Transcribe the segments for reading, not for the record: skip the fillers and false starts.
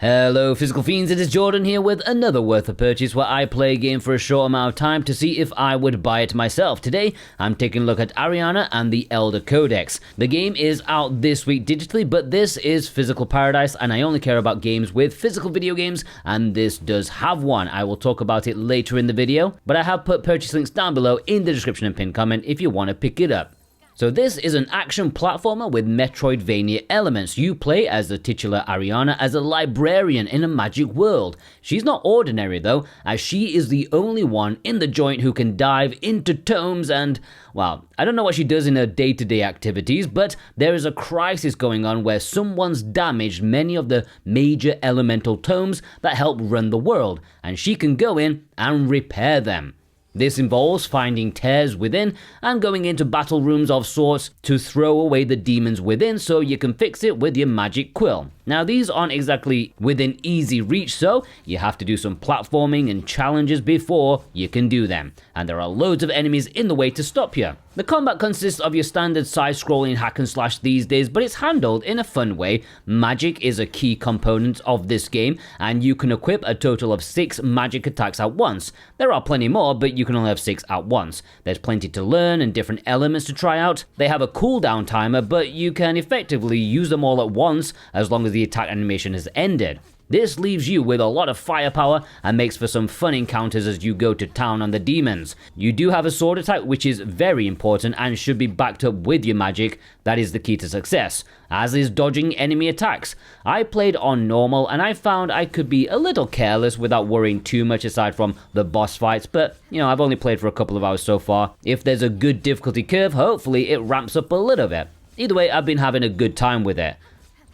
Hello Physical Fiends, it is Jordan here with another Worth a Purchase where I play a game for a short amount of time to see if I would buy it myself. Today, I'm taking a look at Ariana and the Elder Codex. The game is out this week digitally, but this is Physical Paradise and I only care about games with physical video games, and this does have one. I will talk about it later in the video, but I have put purchase links down below in the description and pinned comment if you want to pick it up. So this is an action platformer with Metroidvania elements. You play as the titular Ariana as a librarian in a magic world. She's not ordinary though, as she is the only one in the joint who can dive into tomes and, well, I don't know what she does in her day-to-day activities, but there is a crisis going on where someone's damaged many of the major elemental tomes that help run the world, and she can go in and repair them. This involves finding tears within and going into battle rooms of sorts to throw away the demons within so you can fix it with your magic quill. Now these aren't exactly within easy reach, so you have to do some platforming and challenges before you can do them, and there are loads of enemies in the way to stop you. The combat consists of your standard side-scrolling hack and slash these days, but it's handled in a fun way. Magic is a key component of this game, and you can equip a total of 6 magic attacks at once. There are plenty more, but you can only have 6 at once. There's plenty to learn and different elements to try out. They have a cooldown timer, but you can effectively use them all at once as long as the attack animation has ended. This leaves you with a lot of firepower and makes for some fun encounters as you go to town on the demons. You do have a sword attack, which is very important and should be backed up with your magic. That is the key to success, as is dodging enemy attacks. I played on normal and I found I could be a little careless without worrying too much aside from the boss fights, but I've only played for a couple of hours so far. If there's a good difficulty curve, hopefully it ramps up a little bit. Either way, I've been having a good time with it.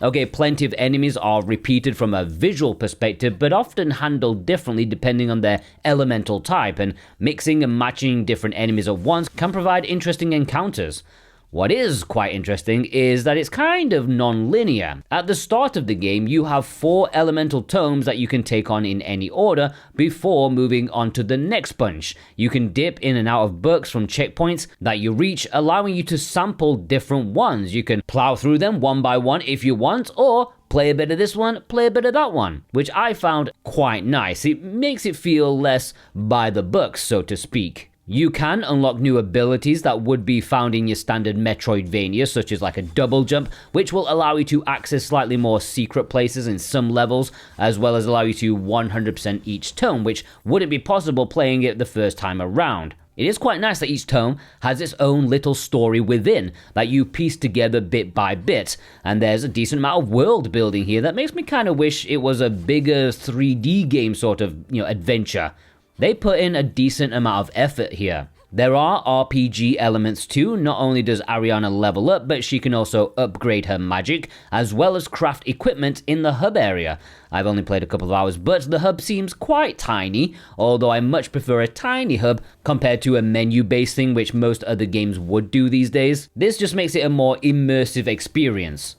Okay, plenty of enemies are repeated from a visual perspective, but often handled differently depending on their elemental type, and mixing and matching different enemies at once can provide interesting encounters. What is quite interesting is that it's kind of non-linear. At the start of the game, you have 4 elemental tomes that you can take on in any order before moving on to the next bunch. You can dip in and out of books from checkpoints that you reach, allowing you to sample different ones. You can plow through them one by one if you want, or play a bit of this one, play a bit of that one, which I found quite nice. It makes it feel less by the book, so to speak. You can unlock new abilities that would be found in your standard Metroidvania, such as like a double jump, which will allow you to access slightly more secret places in some levels, as well as allow you to 100% each tome, which wouldn't be possible playing it the first time around. It is quite nice that each tome has its own little story within that you piece together bit by bit, and there's a decent amount of world building here that makes me kind of wish it was a bigger 3D game sort of, adventure. They put in a decent amount of effort here. There are RPG elements too. Not only does Ariana level up, but she can also upgrade her magic, as well as craft equipment in the hub area. I've only played a couple of hours, but the hub seems quite tiny, although I much prefer a tiny hub compared to a menu-based thing, which most other games would do these days. This just makes it a more immersive experience.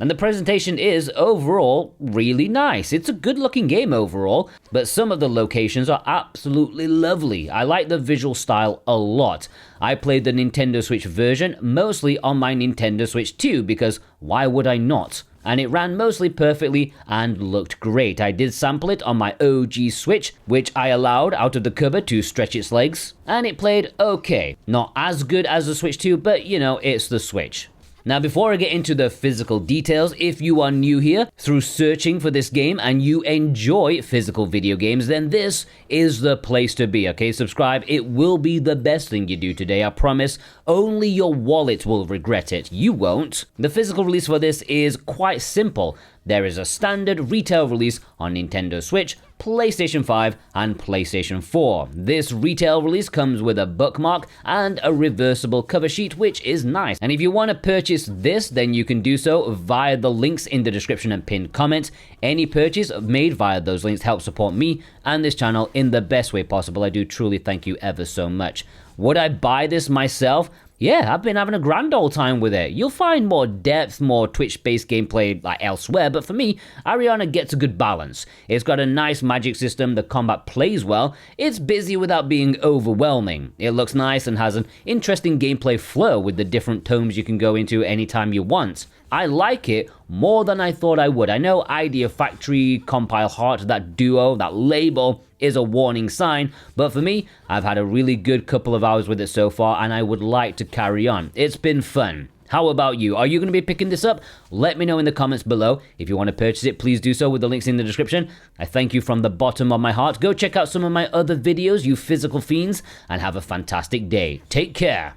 And the presentation is, overall, really nice. It's a good looking game overall, but some of the locations are absolutely lovely. I like the visual style a lot. I played the Nintendo Switch version mostly on my Nintendo Switch 2, because why would I not? And it ran mostly perfectly and looked great. I did sample it on my OG Switch, which I allowed out of the cover to stretch its legs, and it played okay. Not as good as the Switch 2, but it's the Switch. Now before I get into the physical details, if you are new here through searching for this game and you enjoy physical video games, then this is the place to be, okay? Subscribe, it will be the best thing you do today, I promise. Only your wallet will regret it, you won't. The physical release for this is quite simple. There is a standard retail release on Nintendo Switch, PlayStation 5, and PlayStation 4. This retail release comes with a bookmark and a reversible cover sheet, which is nice. And if you want to purchase this, then you can do so via the links in the description and pinned comment. Any purchase made via those links helps support me and this channel in the best way possible. I do truly thank you ever so much. Would I buy this myself? Yeah, I've been having a grand old time with it. You'll find more depth, more Twitch-based gameplay like elsewhere, but for me, Ariana gets a good balance. It's got a nice magic system, the combat plays well, it's busy without being overwhelming. It looks nice and has an interesting gameplay flow with the different tomes you can go into anytime you want. I like it more than I thought I would. I know Idea Factory, Compile Heart, that duo, that label is a warning sign, but for me, I've had a really good couple of hours with it so far, and I would like to carry on. It's been fun. How about you? Are you going to be picking this up? Let me know in the comments below. If you want to purchase it, please do so with the links in the description. I thank you from the bottom of my heart. Go check out some of my other videos, you physical fiends, and have a fantastic day. Take care.